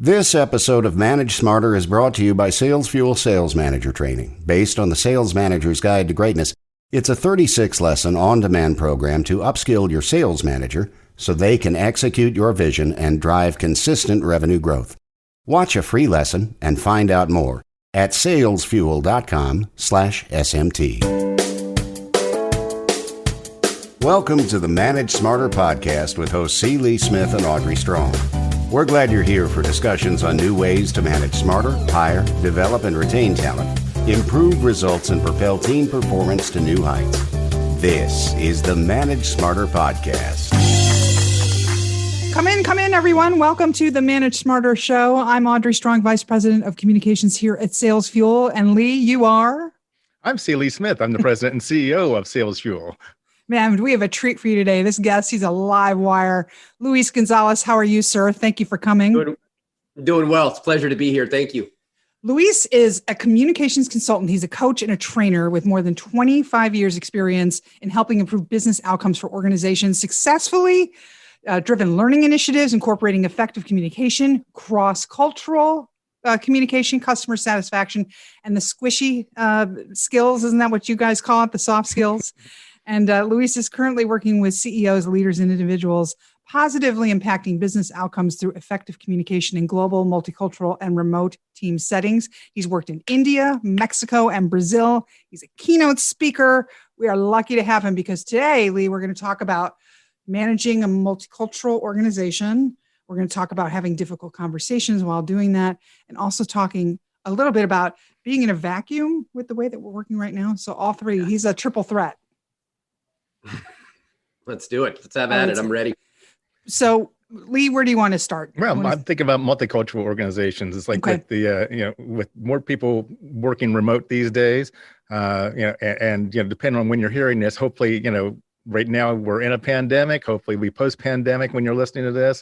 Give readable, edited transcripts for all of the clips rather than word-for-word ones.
This episode of Manage Smarter is brought to you by Sales Fuel Sales Manager Training. Based on the Sales Manager's Guide to Greatness, it's a 36-lesson on-demand program to upskill your sales manager so they can execute your vision and drive consistent revenue growth. Watch a free lesson and find out more at salesfuel.com/SMT. Welcome to the Manage Smarter podcast with hosts C. Lee Smith and Audrey Strong. We're glad you're here for discussions on new ways to manage smarter, hire, develop, and retain talent, improve results, and propel team performance to new heights. This is the Manage Smarter podcast. Come in, everyone. Welcome to the Manage Smarter show. I'm Audrey Strong, Vice President of Communications here at Sales Fuel. And Lee, you are? I'm C. Lee Smith. I'm the President and CEO of Sales Fuel. Man, we have a treat for you today. This guest, he's a live wire. Luis Gonzales, how are you, sir? Thank you for coming. Doing well. It's a pleasure to be here. Thank you. Luis is a communications consultant. He's a coach and a trainer with more than 25 years experience in helping improve business outcomes for organizations, successfully driven learning initiatives, incorporating effective communication, cross-cultural communication, customer satisfaction, and the squishy skills. Isn't that what you guys call it? The soft skills. And Luis is currently working with CEOs, leaders, and individuals, positively impacting business outcomes through effective communication in global, multicultural, and remote team settings. He's worked in India, Mexico, and Brazil. He's a keynote speaker. We are lucky to have him because today, Lee, we're going to talk about managing a multicultural organization. We're going to talk about having difficult conversations while doing that, and also talking a little bit about being in a vacuum with the way that we're working right now. So all three, he's a triple threat. Let's do it. Let's have at it. I'm ready. So, Lee, where do you want to start? Well, I'm thinking about multicultural organizations. It's like with the with more people working remote these days, and depending on when you're hearing this, hopefully, right now we're in a pandemic. Hopefully, we post-pandemic when you're listening to this.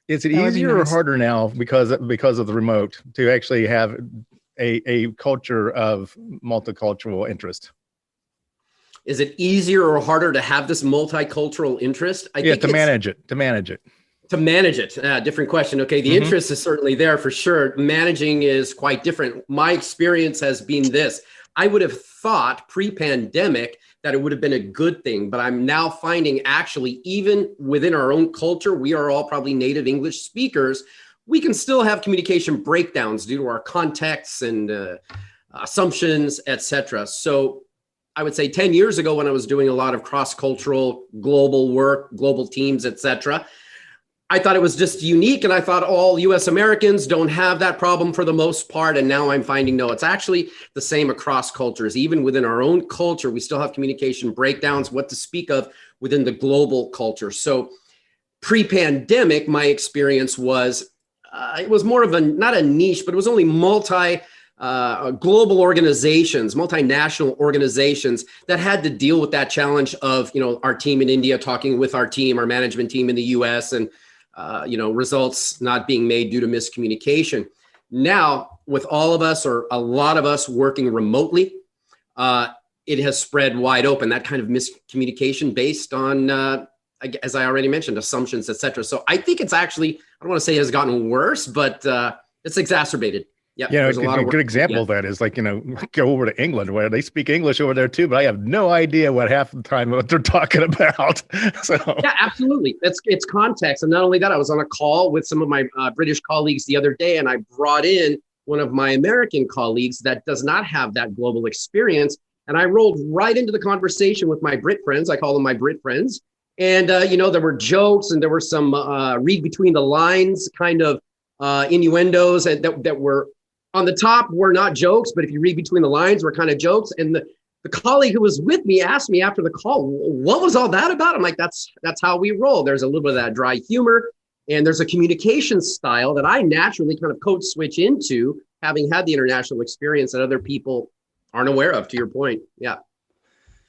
Is it easier or harder now because of the remote to actually have a culture of multicultural interest? Is it easier or harder to have this multicultural interest? I think to manage it. To manage it. Different question. Okay. The interest is certainly there for sure. Managing is quite different. My experience has been this. I would have thought pre-pandemic that it would have been a good thing, but I'm now finding actually even within our own culture, we are all probably native English speakers. We can still have communication breakdowns due to our contexts and assumptions, etc. So I would say 10 years ago when I was doing a lot of cross-cultural global work, global teams, etc., I thought it was just unique. And I thought all US Americans don't have that problem for the most part. And now I'm finding, no, it's actually the same across cultures. Even within our own culture, we still have communication breakdowns, what to speak of within the global culture. So pre-pandemic, my experience was, it was more of not a niche, but it was only global organizations, multinational organizations that had to deal with that challenge of, our team in India talking with our management team in the US and, results not being made due to miscommunication. Now, with all of us or a lot of us working remotely, it has spread wide open, that kind of miscommunication based on, as I already mentioned, assumptions, et cetera. So I think it's actually, I don't want to say it has gotten worse, but it's exacerbated. Yep, a good example of that is go over to England where they speak English over there too, but I have no idea what half the time what they're talking about. So yeah, absolutely. It's context. And not only that, I was on a call with some of my British colleagues the other day, and I brought in one of my American colleagues that does not have that global experience. And I rolled right into the conversation with my Brit friends. I call them my Brit friends. And, there were jokes and there were some read between the lines kind of innuendos that were on the top were not jokes, but if you read between the lines, were kind of jokes. And the colleague who was with me asked me after the call, what was all that about? I'm like, that's how we roll. There's a little bit of that dry humor, and there's a communication style that I naturally kind of code switch into, having had the international experience that other people aren't aware of, to your point. Yeah.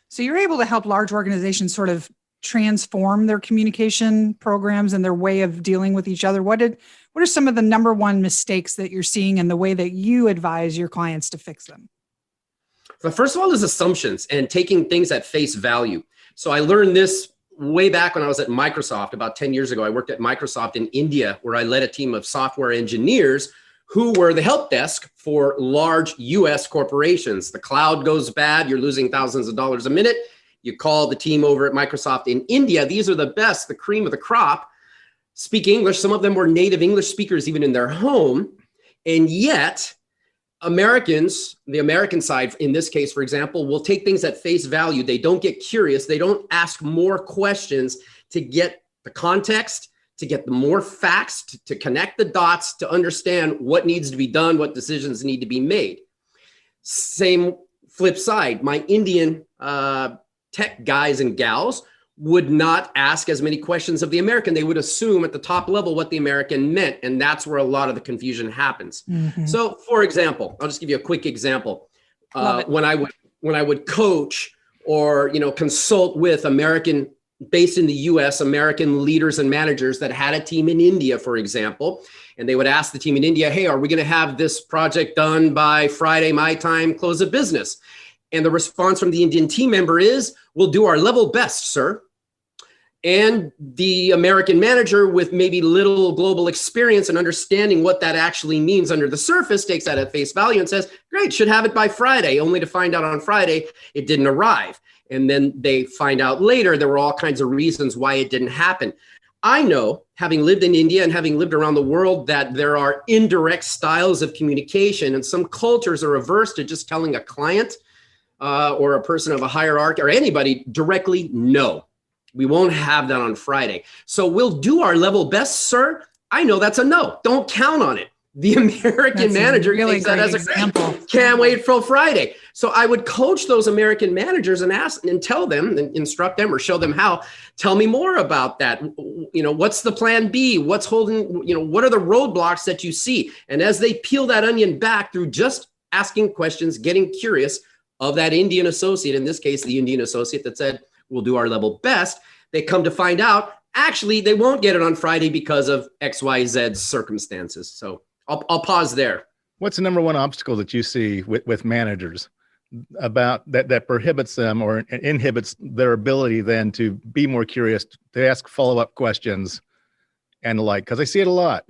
So you're able to help large organizations sort of transform their communication programs and their way of dealing with each other. What are some of the number one mistakes that you're seeing and the way that you advise your clients to fix them? The first of all is assumptions and taking things at face value. So I learned this way back when I was at Microsoft about 10 years ago. I worked at Microsoft in India, where I led a team of software engineers who were the help desk for large US corporations. The cloud goes bad, you're losing thousands of dollars a minute. You call the team over at Microsoft in India. These are the best, the cream of the crop, speak English. Some of them were native English speakers even in their home. And yet Americans, the American side in this case, for example, will take things at face value. They don't get curious. They don't ask more questions to get the context, to get the more facts, to connect the dots, to understand what needs to be done, what decisions need to be made. Same flip side, my Indian tech guys and gals would not ask as many questions of the American. They would assume at the top level what the American meant. And that's where a lot of the confusion happens. Mm-hmm. So for example, I'll just give you a quick example. When I would coach or, consult with American based in the US, American leaders and managers that had a team in India, for example, and they would ask the team in India, hey, are we going to have this project done by Friday, my time, close of business? And the response from the Indian team member is, we'll do our level best, sir. And the American manager with maybe little global experience and understanding what that actually means under the surface takes that at face value and says, great, should have it by Friday, only to find out on Friday it didn't arrive. And then they find out later there were all kinds of reasons why it didn't happen. I know, having lived in India and having lived around the world, that there are indirect styles of communication, and some cultures are averse to just telling a client or a person of a hierarchy or anybody directly, no, we won't have that on Friday. So we'll do our level best, sir. I know that's a no. Don't count on it. The American manager takes that as a example. Can't wait till Friday. So I would coach those American managers and ask and tell them and instruct them or show them how. Tell me more about that. What's the plan B? What's holding, what are the roadblocks that you see? And as they peel that onion back through just asking questions, getting curious of that Indian associate, in this case, the Indian associate that said, we'll do our level best, they come to find out, actually, they won't get it on Friday because of XYZ circumstances. So I'll pause there. What's the number one obstacle that you see with managers about that prohibits them or inhibits their ability then to be more curious, to ask follow-up questions and the like? Because I see it a lot.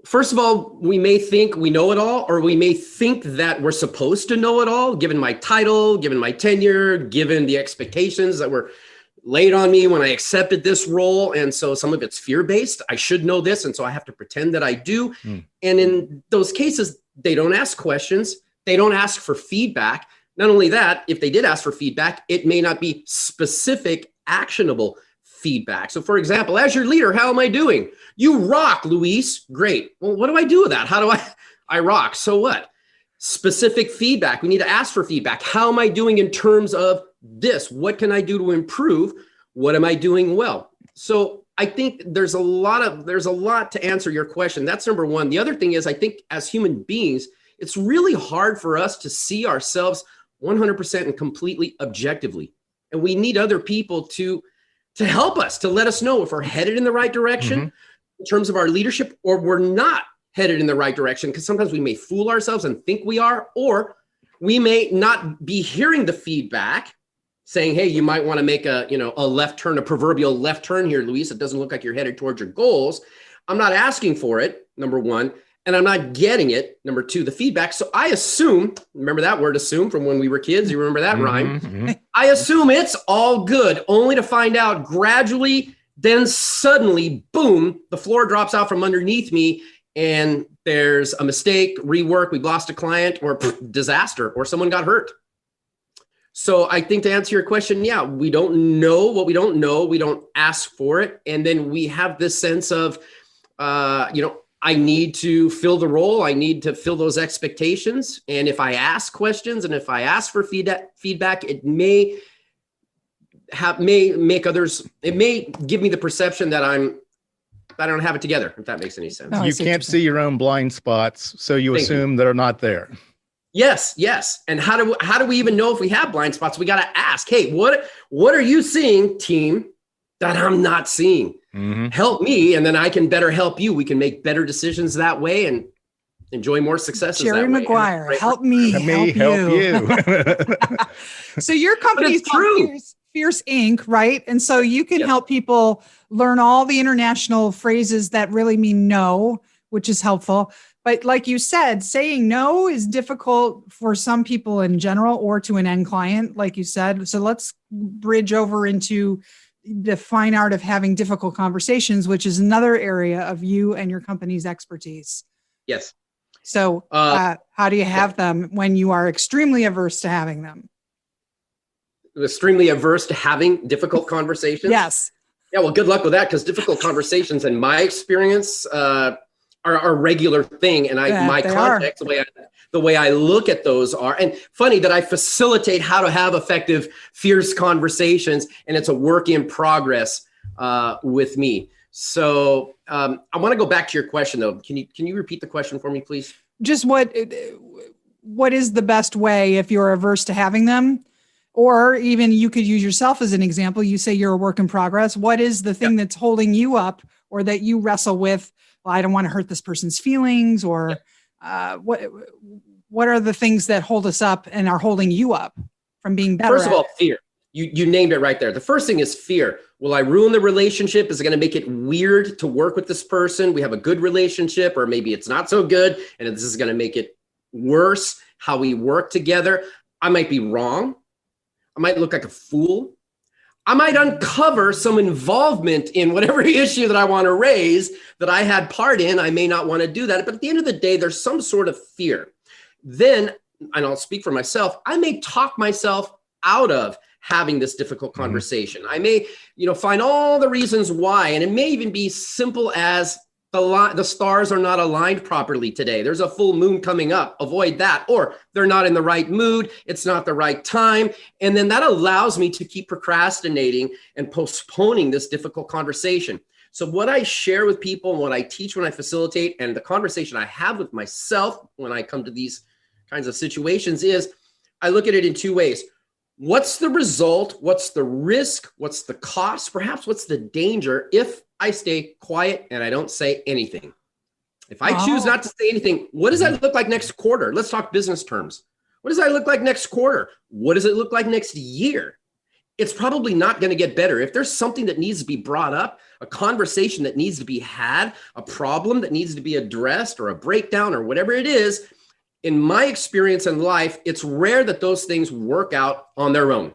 First of all, we may think we know it all, or we may think that we're supposed to know it all, given my title, given my tenure, given the expectations that were laid on me when I accepted this role. And so some of it's fear-based. I should know this. And so I have to pretend that I do. And in those cases, they don't ask questions. They don't ask for feedback. Not only that, if they did ask for feedback, it may not be specific, actionable feedback. So for example, as your leader, how am I doing? You rock, Luis. Great. Well, what do I do with that? How do I rock? So what? Specific feedback. We need to ask for feedback. How am I doing in terms of this? What can I do to improve? What am I doing well? So I think there's a lot to answer your question. That's number one. The other thing is, I think as human beings, it's really hard for us to see ourselves 100% and completely objectively. And we need other people to help us, to let us know if we're headed in the right direction in terms of our leadership, or we're not headed in the right direction, because sometimes we may fool ourselves and think we are, or we may not be hearing the feedback saying, hey, you might want to make a left turn, a proverbial left turn here, Luis. It doesn't look like you're headed towards your goals. I'm not asking for it, number one, and I'm not getting it, number two, the feedback. So I assume, remember that word assume from when we were kids, you remember that rhyme? I assume it's all good, only to find out gradually, then suddenly, boom, the floor drops out from underneath me, and there's a mistake, rework, we lost a client, or disaster, or someone got hurt. So I think to answer your question, yeah, we don't know what we don't know. We don't ask for it. And then we have this sense of, I need to fill the role. I need to fill those expectations. And if I ask questions and if I ask for feedback, it may make others, it may give me the perception that I don't have it together, if that makes any sense. No, you can't see your own blind spots, so you assume they're not there. Yes. And how do we even know if we have blind spots? We got to ask, hey, what are you seeing, team, that I'm not seeing? Help me, and then I can better help you. We can make better decisions that way and enjoy more successes. Jerry Maguire, help me help you. you. So your company's true. Fierce Inc., right? And so you can help people learn all the international phrases that really mean no, which is helpful. But like you said, saying no is difficult for some people in general or to an end client, like you said. So let's bridge over into the fine art of having difficult conversations, which is another area of you and your company's expertise. Yes. So how do you have them when you are extremely averse to having them? Extremely averse to having difficult conversations? Yes. Yeah, well, good luck with that, because difficult conversations, in my experience, are a regular thing. And my context, the way I look at those are, and funny that I facilitate how to have effective, fierce conversations, and it's a work in progress with me. So I want to go back to your question, though. Can you repeat the question for me, please? Just what is the best way if you're averse to having them? Or even you could use yourself as an example. You say you're a work in progress. What is the thing that's holding you up, or that you wrestle with? Well, I don't want to hurt this person's feelings, or what are the things that hold us up and are holding you up from being better? First of all, fear. You named it right there. The first thing is fear. Will I ruin the relationship? Is it going to make it weird to work with this person? We have a good relationship, or maybe it's not so good, and this is going to make it worse how we work together. I might be wrong. I might look like a fool. I might uncover some involvement in whatever issue that I want to raise that I had part in. I may not want to do that. But at the end of the day, there's some sort of fear. Then, and I'll speak for myself, I may talk myself out of having this difficult conversation. I may, find all the reasons why. And it may even be simple as the stars are not aligned properly today. There's a full moon coming up. Avoid that. Or they're not in the right mood. It's not the right time. And then that allows me to keep procrastinating and postponing this difficult conversation. So what I share with people and what I teach when I facilitate, and the conversation I have with myself when I come to these kinds of situations, is I look at it in two ways. What's the result? What's the risk? What's the cost? Perhaps what's the danger if I stay quiet and I don't say anything? If I choose not to say anything, what does that look like next quarter? Let's talk business terms. What does that look like next quarter? What does it look like next year? It's probably not going to get better. If there's something that needs to be brought up, a conversation that needs to be had, a problem that needs to be addressed, or a breakdown, or whatever it is, in my experience in life, it's rare that those things work out on their own.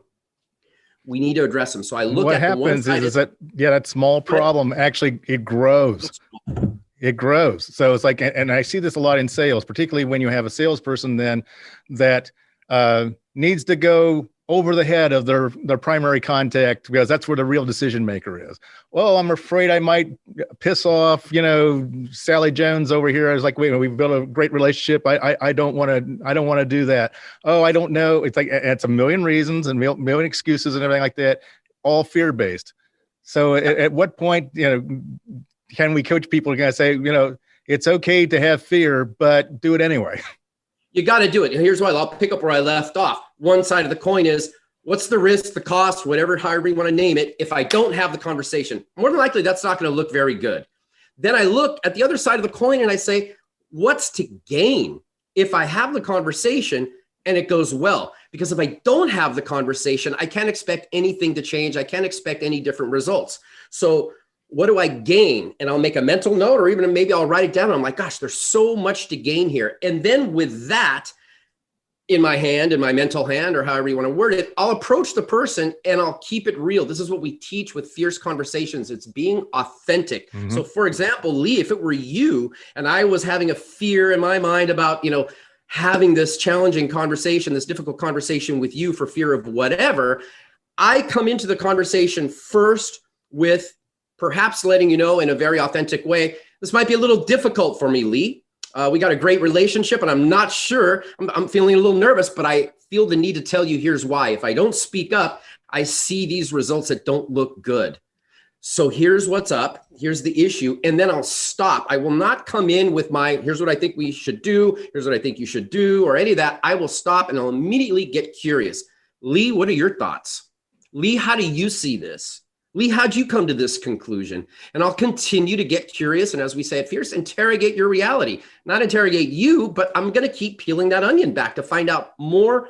We need to address them. So I look at what happens is that that small problem actually it grows. It grows. So it's like, and I see this a lot in sales, particularly when you have a salesperson then that needs to go over the head of their primary contact, because that's where the real decision maker is. Well, I'm afraid I might piss off, Sally Jones over here. I was like, wait, we've built a great relationship. I don't want to do that. Oh, I don't know. It's like, it's a million reasons and a million excuses and everything like that, all fear-based. So at what point, can we coach people to say, it's okay to have fear, but do it anyway? You got to do it. And here's why. I'll pick up where I left off. One side of the coin is, what's the risk, the cost, however you want to name it, if I don't have the conversation? More than likely, that's not going to look very good. Then I look at the other side of the coin and I say, what's to gain if I have the conversation and it goes well? Because if I don't have the conversation, I can't expect anything to change. I can't expect any different results. So what do I gain? And I'll make a mental note, or even maybe I'll write it down. I'm like, gosh, there's so much to gain here. And then with that in my hand, in my mental hand, or however you want to word it, I'll approach the person and I'll keep it real. This is what we teach with fierce conversations. It's being authentic. Mm-hmm. So for example, Lee, if it were you and I was having a fear in my mind about, having this challenging conversation, this difficult conversation with you for fear of whatever, I come into the conversation first with perhaps letting you know in a very authentic way, this might be a little difficult for me, Lee. We got a great relationship and I'm not sure, I'm feeling a little nervous, but I feel the need to tell you here's why. If I don't speak up, I see these results that don't look good. So here's what's up, here's the issue, and then I'll stop. I will not come in with here's what I think we should do, here's what I think you should do, or any of that. I will stop and I'll immediately get curious. Lee, what are your thoughts? Lee, how do you see this? Lee, how'd you come to this conclusion? And I'll continue to get curious. And as we say at Fierce, interrogate your reality. Not interrogate you, but I'm going to keep peeling that onion back to find out more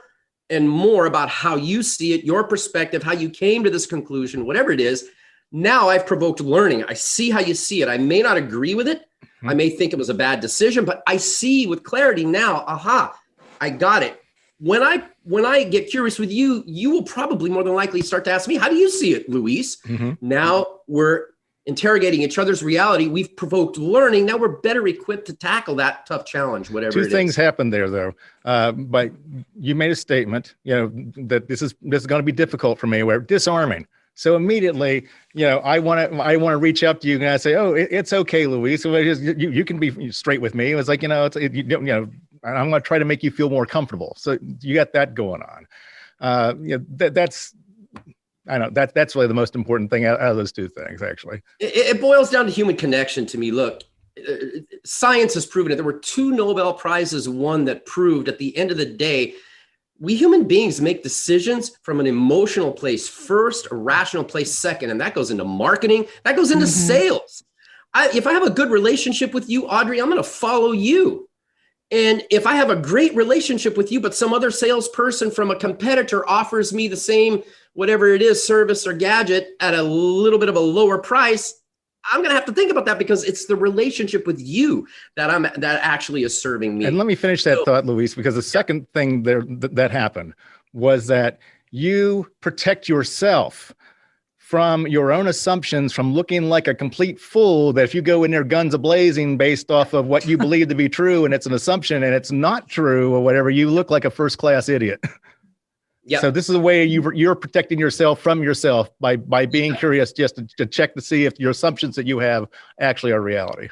and more about how you see it, your perspective, how you came to this conclusion, whatever it is. Now I've provoked learning. I see how you see it. I may not agree with it. I may think it was a bad decision, but I see with clarity now, aha, I got it. When I get curious with you, you will probably more than likely start to ask me, how do you see it, Luis? Mm-hmm. Now we're interrogating each other's reality. We've provoked learning. Now we're better equipped to tackle that tough challenge, whatever it is. Two things happened there, though. But you made a statement, that this is going to be difficult for me. We're disarming. So immediately, I want to reach out to you and I say, oh, it's okay, Luis. So you can be straight with me. It was like, I'm going to try to make you feel more comfortable. So you got that going on. That's really the most important thing out of those two things, actually. It boils down to human connection to me. Look, science has proven it. There were 2 Nobel Prizes won that proved at the end of the day, we human beings make decisions from an emotional place first, a rational place second, and that goes into marketing. That goes into sales. If I have a good relationship with you, Audrey, I'm going to follow you. And if I have a great relationship with you, but some other salesperson from a competitor offers me the same, whatever it is, service or gadget at a little bit of a lower price, I'm going to have to think about that because it's the relationship with you that actually is serving me. And let me finish that thought, Luis, because the second thing there that happened was that you protect yourself from your own assumptions, from looking like a complete fool, that if you go in there guns a-blazing based off of what you believe to be true and it's an assumption and it's not true or whatever, you look like a first-class idiot. Yep. So this is a way you're protecting yourself from yourself by being curious, just to check to see if your assumptions that you have actually are reality.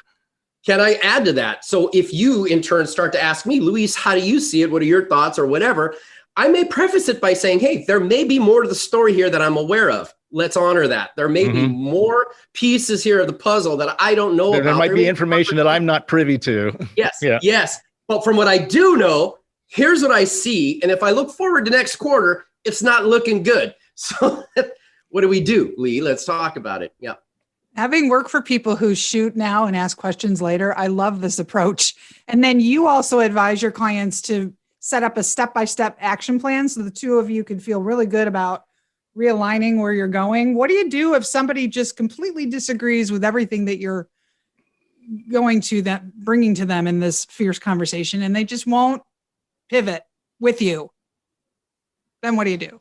Can I add to that? So if you in turn start to ask me, Luis, how do you see it? What are your thoughts or whatever? I may preface it by saying, hey, there may be more to the story here that I'm aware of. Let's honor that. There may be more pieces here of the puzzle that I don't know about. There might be information that I'm not privy to. Yes, yes. But from what I do know, here's what I see. And if I look forward to next quarter, it's not looking good. So what do we do, Lee? Let's talk about it. Yeah. Having worked for people who shoot now and ask questions later, I love this approach. And then you also advise your clients to set up a step-by-step action plan so the two of you can feel really good about realigning where you're going. What do you do if somebody just completely disagrees with everything that you're bringing to them in this fierce conversation and they just won't pivot with you? Then what do you do?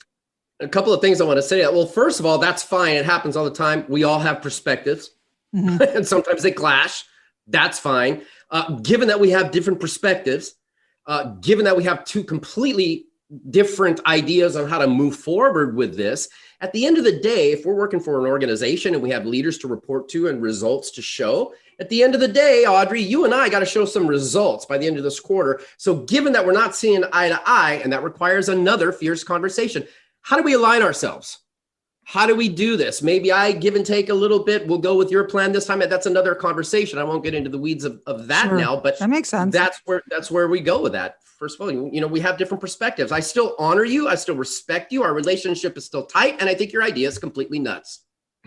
A couple of things I want to say. Well, first of all, that's fine. It happens all the time. We all have perspectives and sometimes they clash. That's fine. Given that we have different perspectives, given that we have two completely different ideas on how to move forward with this, at the end of the day, if we're working for an organization and we have leaders to report to and results to show, at the end of the day, Audrey, you and I got to show some results by the end of this quarter. So given that we're not seeing eye to eye, and that requires another fierce conversation, how do we align ourselves? How do we do this? Maybe I give and take a little bit. We'll go with your plan this time. That's another conversation. I won't get into the weeds of that now, but that makes sense. That's where we go with that. First of all, we have different perspectives. I still honor you. I still respect you. Our relationship is still tight. And I think your idea is completely nuts.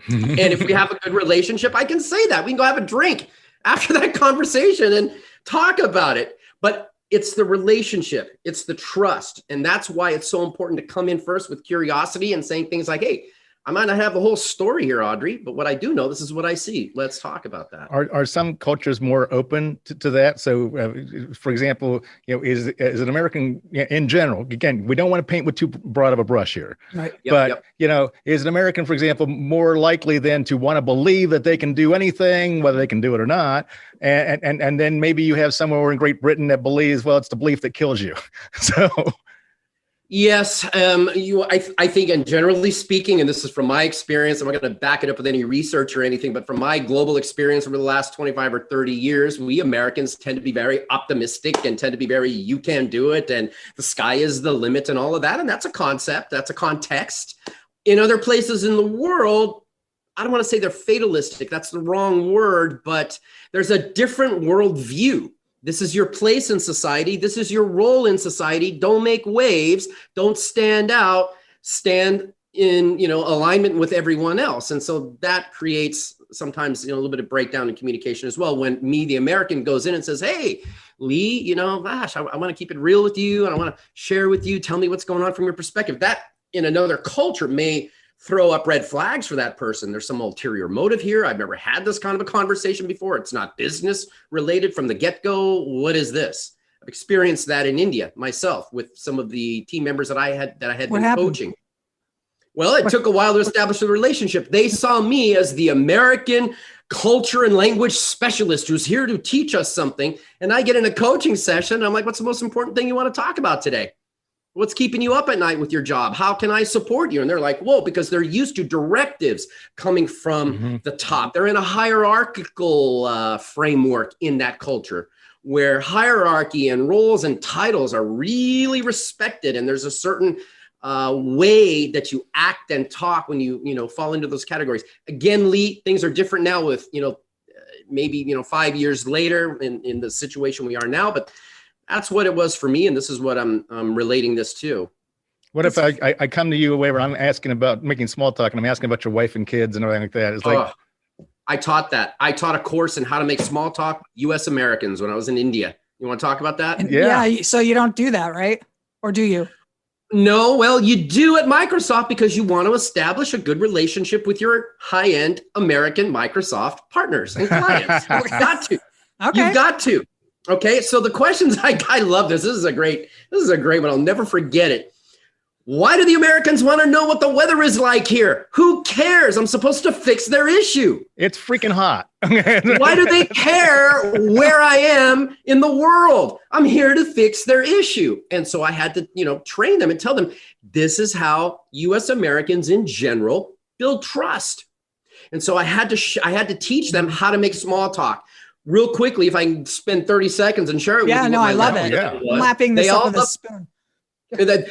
And if we have a good relationship, I can say that. We can go have a drink after that conversation and talk about it. But it's the relationship. It's the trust. And that's why it's so important to come in first with curiosity and saying things like, hey, I might not have the whole story here, Audrey, but what I do know, this is what I see. Let's talk about that. Are some cultures more open to that? So, for example, is an American in general, again, we don't want to paint with too broad of a brush here, right? But, is an American, for example, more likely than to want to believe that they can do anything, whether they can do it or not? And then maybe you have somewhere in Great Britain that believes, well, it's the belief that kills you. So... Yes, I think, and generally speaking, and this is from my experience, I'm not going to back it up with any research or anything, but from my global experience over the last 25 or 30 years, we Americans tend to be very optimistic and tend to be very, you can do it, and the sky is the limit and all of that. And that's a concept, that's a context. In other places in the world, I don't want to say they're fatalistic, that's the wrong word, but there's a different worldview. This is your place in society. This is your role in society. Don't make waves. Don't stand out. Stand in, alignment with everyone else. And so that creates sometimes, a little bit of breakdown in communication as well. When me, the American, goes in and says, hey, Lee, gosh, I want to keep it real with you. And I want to share with you, tell me what's going on from your perspective. That in another culture may throw up red flags for that person. There's some ulterior motive here. I've never had this kind of a conversation before. It's not business related from the get-go. What is this? I've experienced that in India myself with some of the team members that I had been coaching. Well, it took a while to establish a relationship. They saw me as the American culture and language specialist who's here to teach us something. And I get in a coaching session. And I'm like, what's the most important thing you want to talk about today? What's keeping you up at night with your job? How can I support you? And they're like, whoa, because they're used to directives coming from the top. They're in a hierarchical framework in that culture where hierarchy and roles and titles are really respected. And there's a certain way that you act and talk when you fall into those categories. Again, Lee, things are different now with, maybe, 5 years later in the situation we are now, but that's what it was for me. And this is what I'm relating this to. What if I come to you where I'm asking about making small talk and I'm asking about your wife and kids and everything like that? It's like, I taught that. I taught a course in how to make small talk with U.S. Americans when I was in India. You want to talk about that? Yeah. So you don't do that, right? Or do you? No, well, you do at Microsoft because you want to establish a good relationship with your high-end American Microsoft partners and clients. You've got to. Okay. You've got to. Okay. So the questions, I love this. This is a great one. I'll never forget it. Why do the Americans want to know what the weather is like here? Who cares? I'm supposed to fix their issue. It's freaking hot. Why do they care where I am in the world? I'm here to fix their issue. And so I had to, train them and tell them, this is how U.S. Americans in general build trust. And so I had to teach them how to make small talk. Real quickly, if I can spend 30 seconds and share it with you. Yeah, no, I love it. I'm lapping this up with a spoon.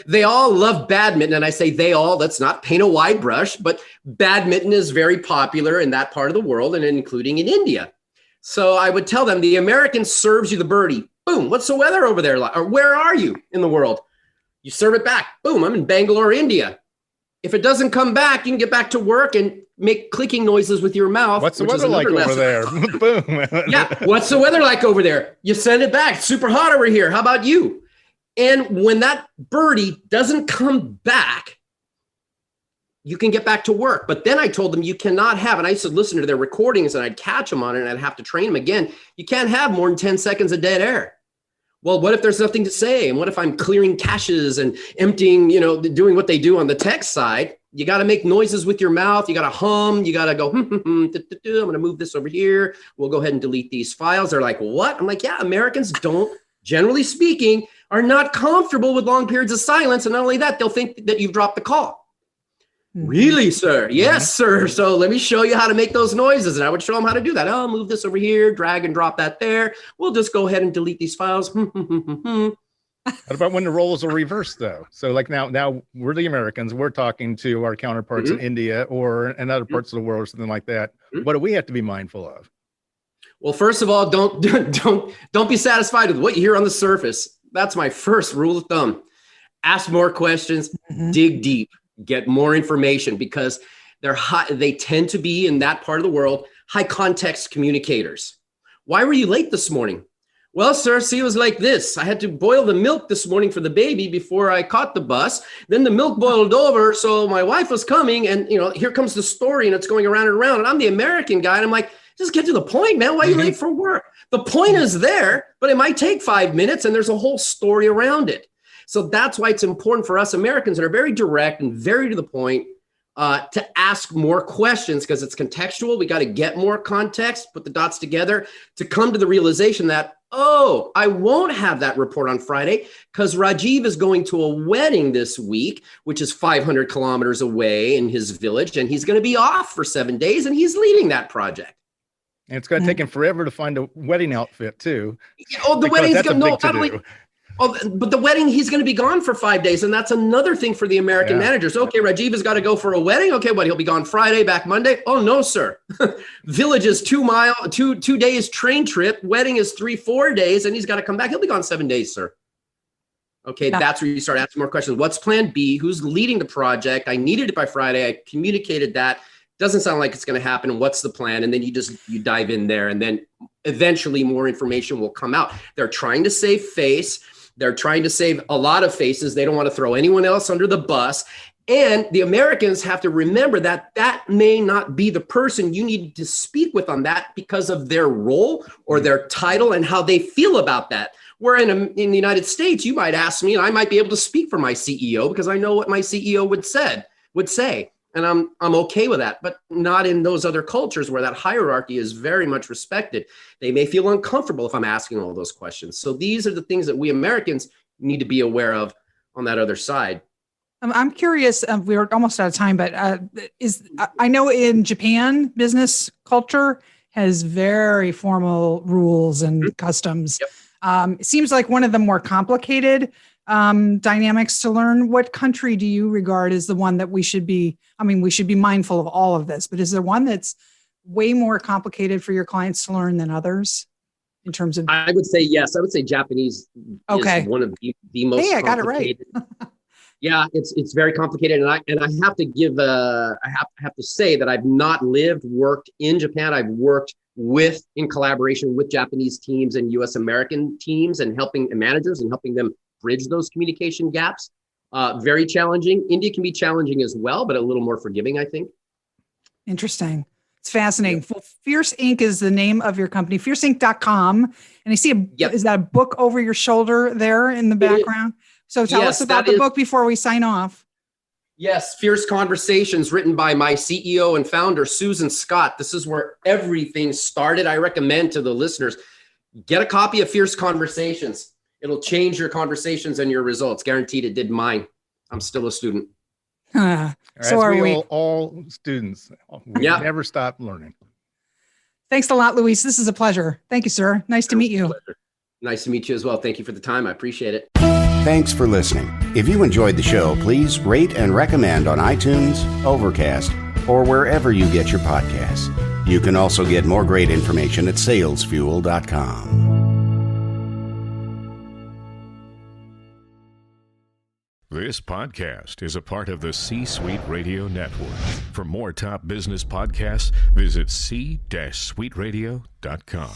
They all love badminton. And I say they all, let's not paint a wide brush, but badminton is very popular in that part of the world and including in India. So I would tell them the American serves you the birdie. Boom. What's the weather over there like? Or where are you in the world? You serve it back. Boom. I'm in Bangalore, India. If it doesn't come back, you can get back to work and make clicking noises with your mouth. What's the weather like over there? Boom. Yeah. What's the weather like over there? You send it back. It's super hot over here. How about you? And when that birdie doesn't come back, you can get back to work. But then I told them you cannot have, and I used to listen to their recordings and I'd catch them on it and I'd have to train them again. You can't have more than 10 seconds of dead air. Well, what if there's nothing to say? And what if I'm clearing caches and emptying, doing what they do on the tech side? You got to make noises with your mouth. You got to hum. You got to go, I'm going to move this over here. We'll go ahead and delete these files. They're like, what? I'm like, yeah, Americans don't, generally speaking, are not comfortable with long periods of silence. And not only that, they'll think that you've dropped the call. Really, sir? Yes, sir. So let me show you how to make those noises. And I would show them how to do that. Oh, move this over here, drag and drop that there. We'll just go ahead and delete these files. What about when the roles are reversed, though? So like now we're the Americans. We're talking to our counterparts in India or in other parts of the world or something like that. What do we have to be mindful of? Well, first of all, don't be satisfied with what you hear on the surface. That's my first rule of thumb. Ask more questions, dig deep, get more information because they tend to be in that part of the world, high context communicators. Why were you late this morning? Well, sir, see, it was like this. I had to boil the milk this morning for the baby before I caught the bus. Then the milk boiled over. So my wife was coming and, here comes the story and it's going around and around. And I'm the American guy. And I'm like, just get to the point, man. Why are you late for work? The point is there, but it might take 5 minutes and there's a whole story around it. So that's why it's important for us Americans that are very direct and very to the point to ask more questions because it's contextual. We got to get more context, put the dots together to come to the realization that, oh, I won't have that report on Friday because Rajiv is going to a wedding this week, which is 500 kilometers away in his village. And he's going to be off for 7 days and he's leading that project. And it's going to take him forever to find a wedding outfit too. Oh, the wedding's going to but the wedding, he's going to be gone for 5 days. And that's another thing for the American managers. Okay, Rajiv has got to go for a wedding. Okay, what? He'll be gone Friday, back Monday. Oh, no, sir. Village is 2 days train trip. Wedding is 3-4 days. And he's got to come back. He'll be gone 7 days, sir. Okay, that's where you start asking more questions. What's plan B? Who's leading the project? I needed it by Friday. I communicated that. Doesn't sound like it's going to happen. What's the plan? And then you dive in there, and then eventually more information will come out. They're trying to save face. They're trying to save a lot of faces. They don't want to throw anyone else under the bus. And the Americans have to remember that that may not be the person you need to speak with on that because of their role or their title and how they feel about that. Where in the United States, you might ask me, and I might be able to speak for my CEO because I know what my CEO would say. And I'm okay with that, but not in those other cultures where that hierarchy is very much respected. They may feel uncomfortable if I'm asking all those questions. So these are the things that we Americans need to be aware of on that other side. I'm curious, we're almost out of time, but I know in Japan, business culture has very formal rules and customs. Yep. It seems like one of the more complicated dynamics to learn. What country do you regard as the one that we should be mindful of all of this, but is there one that's way more complicated for your clients to learn than others in terms of? I would say yes. I would say Japanese is one of the most complicated. I got it right. Yeah, it's very complicated, and I have to give I have to say that I've not worked in Japan. I've worked in collaboration with Japanese teams and U.S. American teams, and helping managers and helping them bridge those communication gaps. Very challenging. India can be challenging as well, but a little more forgiving, I think. Interesting. It's fascinating. Well, Fierce Inc. is the name of your company, fierceinc.com. And I see is that a book over your shoulder there in the background? So tell us about the book before we sign off. Yes, Fierce Conversations, written by my CEO and founder, Susan Scott. This is where everything started. I recommend to the listeners, get a copy of Fierce Conversations. It'll change your conversations and your results. Guaranteed it did mine. I'm still a student. So are we. All students. We never stop learning. Thanks a lot, Luis. This is a pleasure. Thank you, sir. Nice to meet you. Nice to meet you as well. Thank you for the time. I appreciate it. Thanks for listening. If you enjoyed the show, please rate and recommend on iTunes, Overcast, or wherever you get your podcasts. You can also get more great information at salesfuel.com. This podcast is a part of the C-Suite Radio Network. For more top business podcasts, visit c-suiteradio.com.